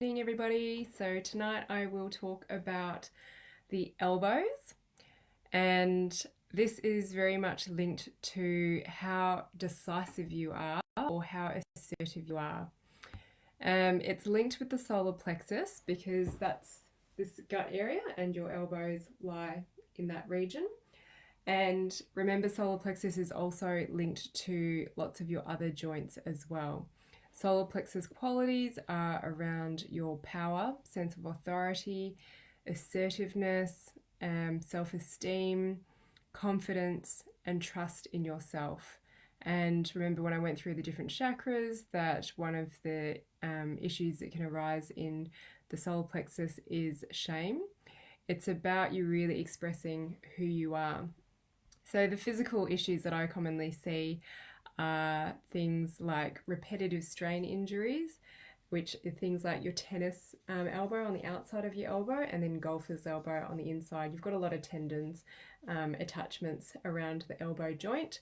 Evening, everybody. So tonight I will talk about the elbows, and this is very much linked to how decisive you are or how assertive you are. It's linked with the solar plexus because that's this gut area and your elbows lie in that region. And remember, solar plexus is also linked to lots of your other joints as well. Solar plexus qualities are around your power, sense of authority, assertiveness, self-esteem, confidence, and trust in yourself. And remember when I went through the different chakras that one of the issues that can arise in the solar plexus is shame. It's about you really expressing who you are. So the physical issues that I commonly see are things like repetitive strain injuries, which are things like your tennis elbow on the outside of your elbow and then golfer's elbow on the inside. You've got a lot of tendons, attachments around the elbow joint,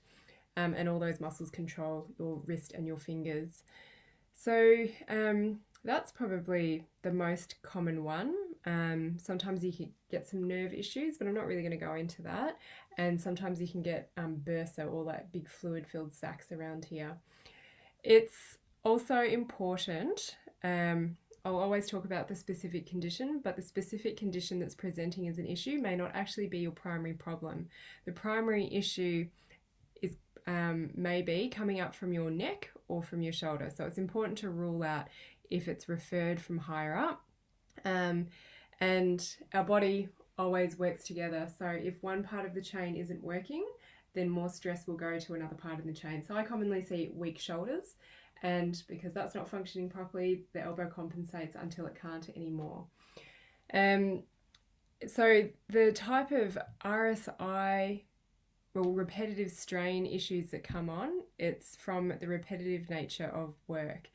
and all those muscles control your wrist and your fingers. So that's probably the most common one. Sometimes you can get some nerve issues, but I'm not really going to go into that. And sometimes you can get bursa, or like big fluid-filled sacs around here. It's also important, I'll always talk about the specific condition, but the specific condition that's presenting as an issue may not actually be your primary problem. The primary issue is maybe coming up from your neck or from your shoulder. So it's important to rule out if it's referred from higher up. And our body always works together. So if one part of the chain isn't working, then more stress will go to another part of the chain. So I commonly see weak shoulders, and because that's not functioning properly, the elbow compensates until it can't anymore. So the type of RSI, well, repetitive strain issues that come on, it's from the repetitive nature of work.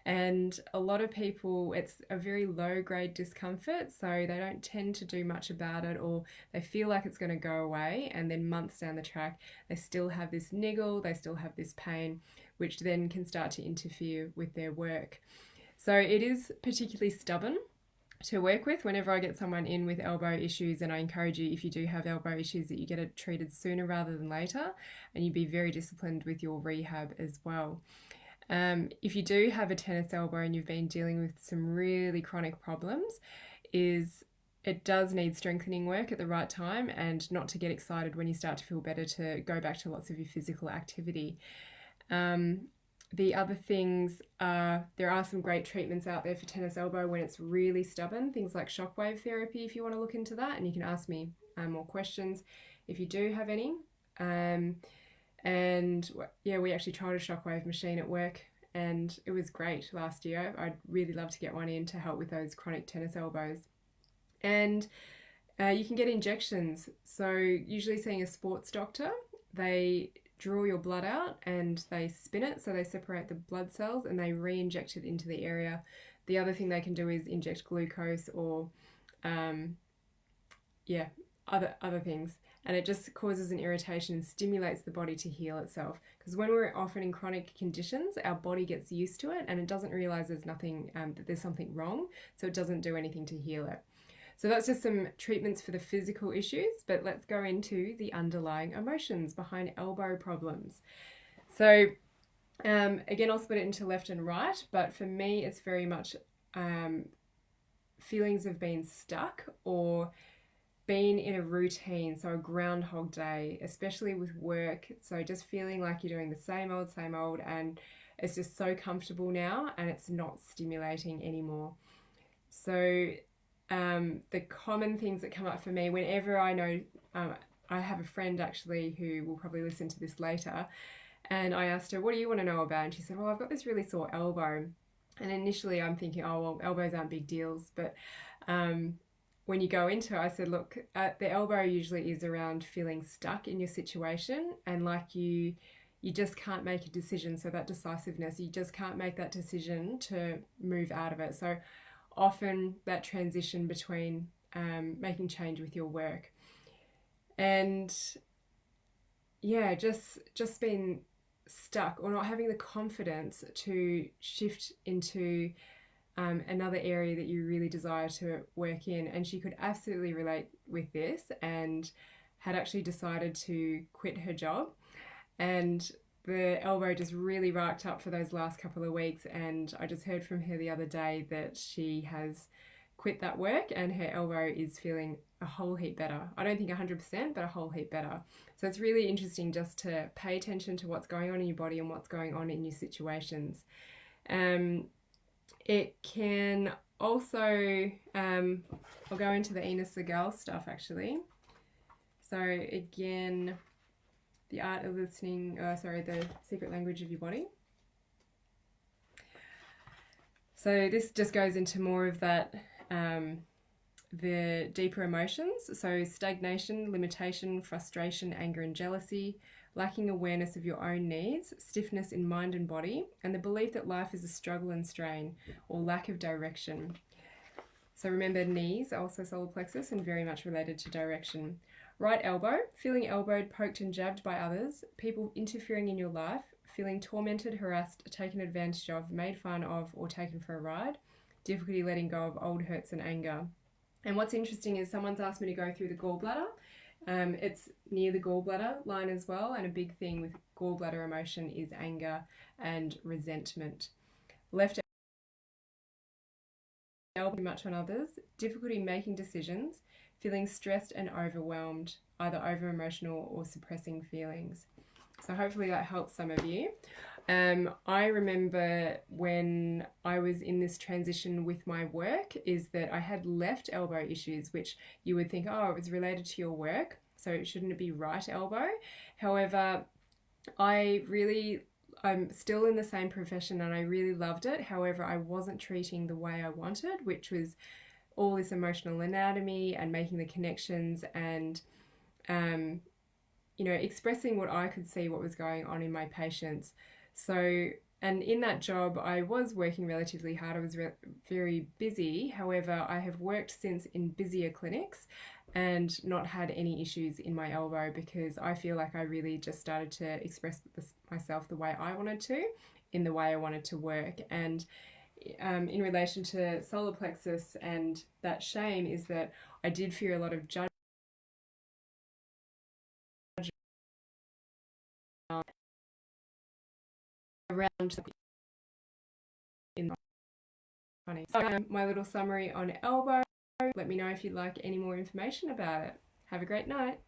And a lot of people, it's a very low grade discomfort, so they don't tend to do much about it, or they feel like it's going to go away, and then months down the track they still have this niggle, they still have this pain, which then can start to interfere with their work. So it is particularly stubborn to work with whenever I get someone in with elbow issues, and I encourage you, if you do have elbow issues, that you get it treated sooner rather than later, and you be very disciplined with your rehab as well. If you do have a tennis elbow and you've been dealing with some really chronic problems, it does need strengthening work at the right time, and not to get excited when you start to feel better to go back to lots of your physical activity. The other things are, there are some great treatments out there for tennis elbow when it's really stubborn, things like shockwave therapy if you want to look into that, and you can ask me more questions if you do have any. And yeah, we actually tried a shockwave machine at work, and it was great last year. I'd really love to get one in to help with those chronic tennis elbows. And you can get injections. So usually seeing a sports doctor, they draw your blood out and they spin it, so they separate the blood cells and they re-inject it into the area. The other thing they can do is inject glucose or other things, and it just causes an irritation and stimulates the body to heal itself, because when we're often in chronic conditions, our body gets used to it and it doesn't realize there's nothing, that there's something wrong, so it doesn't do anything to heal it. So that's just some treatments for the physical issues, but let's go into the underlying emotions behind elbow problems. So again, I'll split it into left and right, but for me it's very much feelings of being stuck or being in a routine, so a Groundhog Day, especially with work. So just feeling like you're doing the same old, and it's just so comfortable now and it's not stimulating anymore. So the common things that come up for me whenever I know, I have a friend actually who will probably listen to this later, and I asked her, what do you want to know about? And she said, well, I've got this really sore elbow. And initially I'm thinking, oh, well, elbows aren't big deals, but when you go into it, I said, look, the elbow usually is around feeling stuck in your situation, and like you just can't make a decision. So that decisiveness, you just can't make that decision to move out of it. So often that transition between making change with your work, and yeah, just being stuck or not having the confidence to shift into another area that you really desire to work in. And she could absolutely relate with this and had actually decided to quit her job. And the elbow just really racked up for those last couple of weeks. And I just heard from her the other day that she has quit that work and her elbow is feeling a whole heap better. I don't think 100%, but a whole heap better. So it's really interesting just to pay attention to what's going on in your body and what's going on in your situations. It can also, I'll go into the Enos the Girl stuff actually. So again, the art of listening, the secret language of your body. So this just goes into more of that, the deeper emotions. So stagnation, limitation, frustration, anger and jealousy, lacking awareness of your own needs, stiffness in mind and body, and the belief that life is a struggle and strain, or lack of direction. So remember, knees are also solar plexus and very much related to direction. Right elbow, feeling elbowed, poked and jabbed by others, people interfering in your life, feeling tormented, harassed, taken advantage of, made fun of, or taken for a ride, difficulty letting go of old hurts and anger. And what's interesting is someone's asked me to go through the gallbladder. It's near the gallbladder line as well, and a big thing with gallbladder emotion is anger and resentment. Left elbow, much on others, difficulty making decisions, feeling stressed and overwhelmed, either over emotional or suppressing feelings. So hopefully that helps some of you. I remember when I was in this transition with my work is that I had left elbow issues, which you would think, oh, it was related to your work, so shouldn't it be right elbow? However, I'm still in the same profession and I really loved it. However, I wasn't treating the way I wanted, which was all this emotional anatomy and making the connections and expressing what I could see what was going on in my patients. So, and in that job, I was working relatively hard. I was very busy. However, I have worked since in busier clinics and not had any issues in my elbow because I feel like I really just started to express myself the way I wanted to, in the way I wanted to work. And in relation to solar plexus and that shame is that I did fear a lot of judgment around in funny. So, my little summary on elbow. Let me know if you'd like any more information about it. Have a great night.